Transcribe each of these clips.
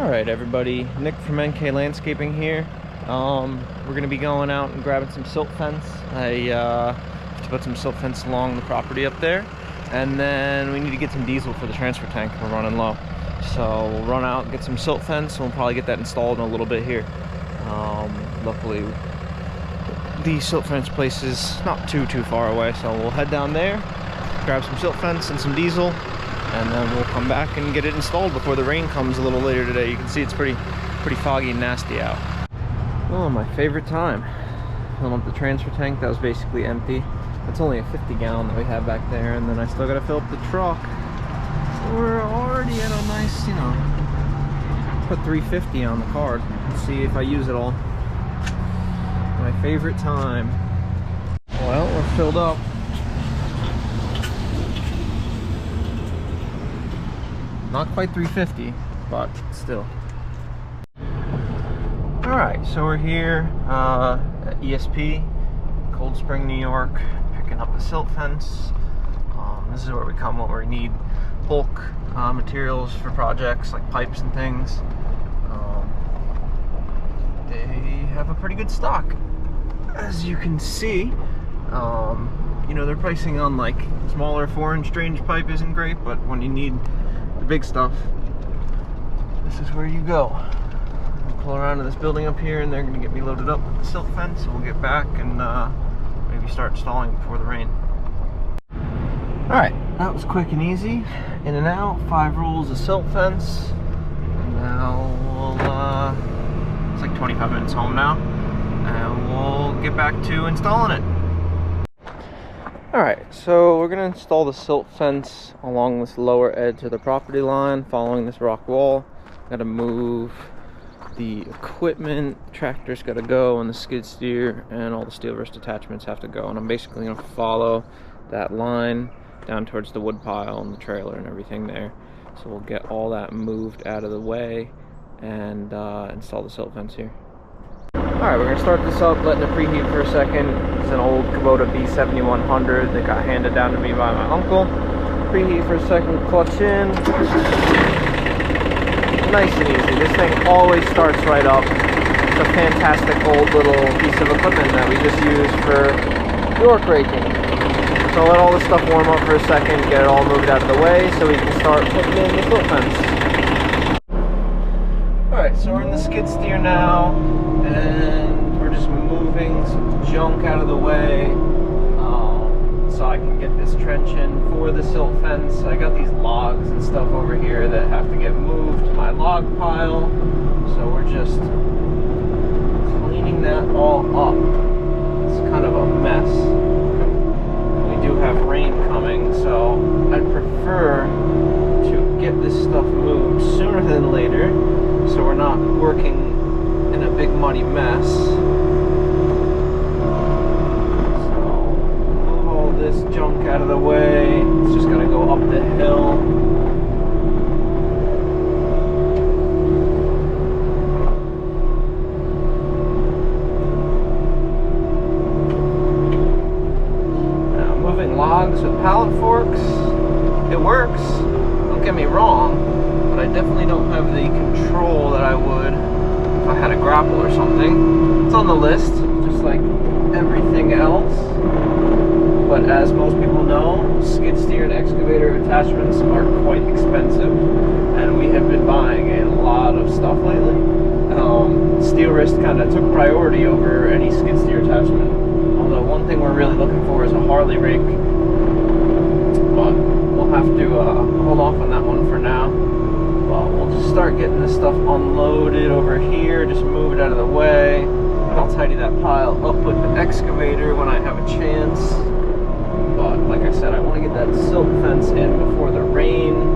Alright everybody, Nick from NK Landscaping here. We're going to be going out and grabbing some silt fence. I have to put some silt fence along the property up there. And then we need to get some diesel for the transfer tank. We're running low. So we'll run out and get some silt fence. We'll probably get that installed in a little bit here. Luckily, the silt fence place is not too far away. So we'll head down there, grab some silt fence and some diesel. And then we'll come back and get it installed before the rain comes a little later today. You can see it's pretty foggy and nasty out. Oh, my favorite time. Filling up the transfer tank. That was basically empty. It's only a 50-gallon that we have back there, and then I still gotta fill up the truck. So we're already at a nice, put 350 on the card. Let's see if I use it all. My favorite time. Well, we're filled up. Not quite 350, but still. Alright, so we're here at ESP, Cold Spring, New York, picking up the silt fence. This is where we come when we need bulk materials for projects like pipes and things. They have a pretty good stock, as you can see. Their pricing on like smaller 4-inch drainage pipe isn't great, but when you need the big stuff, this is where you go. We'll pull around to this building up here, and they're going to get me loaded up with the silt fence, so we'll get back and maybe start installing before the rain. Alright, that was quick and easy. In and out, 5 rolls of silt fence. And now we'll, it's like 25 minutes home now, and we'll get back to installing it. Alright, so we're going to install the silt fence along this lower edge of the property line, following this rock wall. Got to move the equipment, the tractor's got to go, and the skid steer and all the steel wrist attachments have to go. And I'm basically going to follow that line down towards the wood pile and the trailer and everything there. So we'll get all that moved out of the way and install the silt fence here. Alright, we're going to start this up, letting it preheat for a second. It's an old Kubota B7100 that got handed down to me by my uncle. Preheat for a second, clutch in. Nice and easy. This thing always starts right up. It's a fantastic old little piece of equipment that we just use for York raking. So let all this stuff warm up for a second, get it all moved out of the way so we can start putting in the silt fence. Alright, so we're in the skid steer now, and we're just moving some junk out of the way so I can get this trench in for the silt fence. I got these logs and stuff over here that have to get moved to my log pile, so we're just cleaning that all up. It's kind of a mess. We do have rain coming, so I'd prefer to get this stuff moved sooner than later, so we're not working in a big muddy mess. So move all this junk out of the way. It's just gonna go up the hill. Now moving logs with pallet forks, it works, don't get me wrong, but I definitely don't have the control that I would if I had a grapple or something. It's on the list, just like everything else. But as most people know, skid steer and excavator attachments are quite expensive, and we have been buying a lot of stuff lately. Steel wrist kind of took priority over any skid steer attachment. Although one thing we're really looking for is a Harley rake, but we'll have to hold off on that one for now. But we'll just start getting this stuff unloaded over here, just move it out of the way. I'll tidy that pile up with the excavator when I have a chance. But like I said, I want to get that silt fence in before the rain.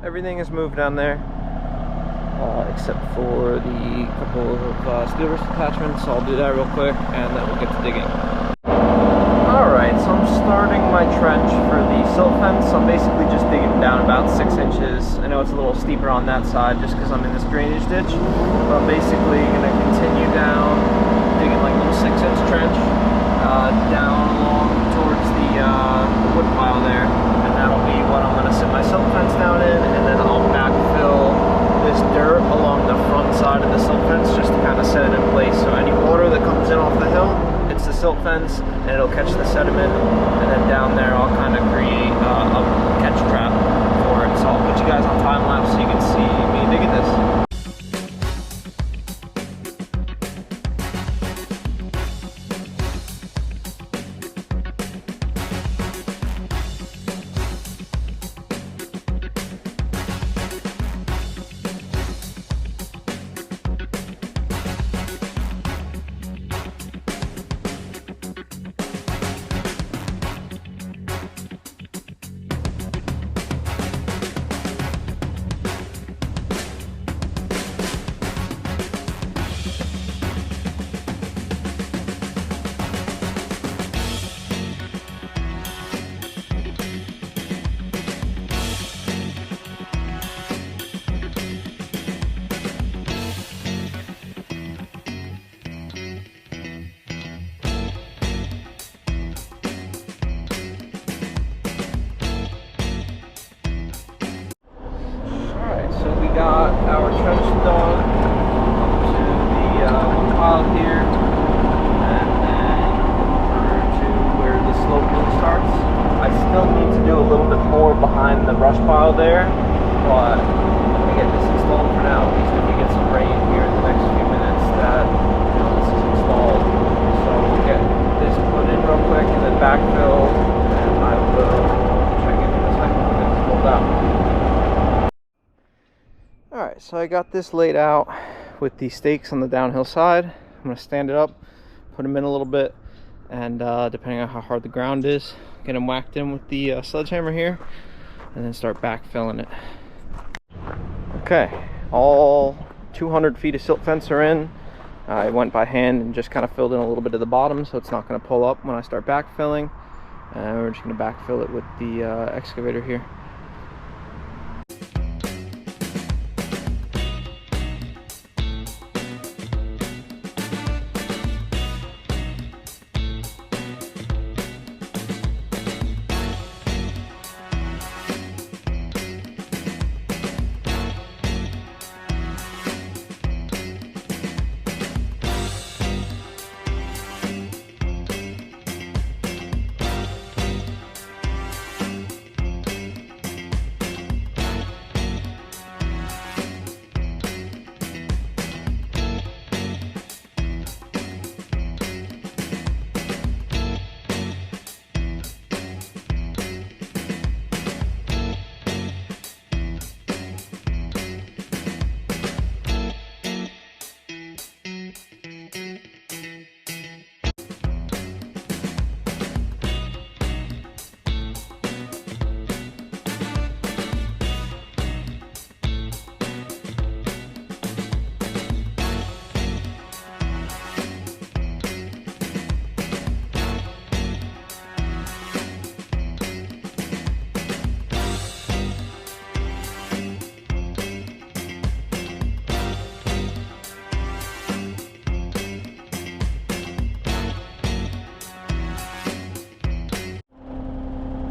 everything is moved down there, except for the couple of steel rust attachments. So I'll do that real quick, and then we'll get to digging. Alright, so I'm starting my trench for the silt fence. I'm basically just digging down about 6 inches. I know it's a little steeper on that side just because I'm in this drainage ditch, but I'm basically going to continue down, digging like a little 6-inch trench down along towards the wood pile there, and that'll be what I'm going to sit my silt fence down in, and then I'll backfill this dirt along the front side of the silt fence just to kind of set it in place, so any water that comes in off the hill, it's the silt fence and it'll catch the sediment, and then down there I'll kind of create a catch trap for it. So I'll put you guys on time lapse so you can see me digging this. Got our trench dug up to the pile here, and then over to where the slope really starts. I still need to do a little bit more behind the brush pile there, but let me get this installed for now. At least if we get some rain here in the next few minutes, that this is installed. So we'll get this put in real quick and then backfill, and I will check in a second when it's pulled out. Alright, so I got this laid out with the stakes on the downhill side. I'm going to stand it up, put them in a little bit, and depending on how hard the ground is, get them whacked in with the sledgehammer here, and then start backfilling it. Okay, all 200 feet of silt fence are in. I went by hand and just kind of filled in a little bit of the bottom so it's not going to pull up when I start backfilling. And we're just going to backfill it with the excavator here.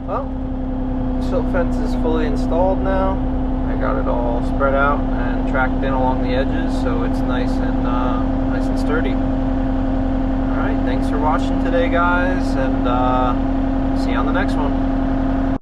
Well, silt fence is fully installed now. I got it all spread out and tracked in along the edges, so it's nice and sturdy. Alright, thanks for watching today, guys, and see you on the next one.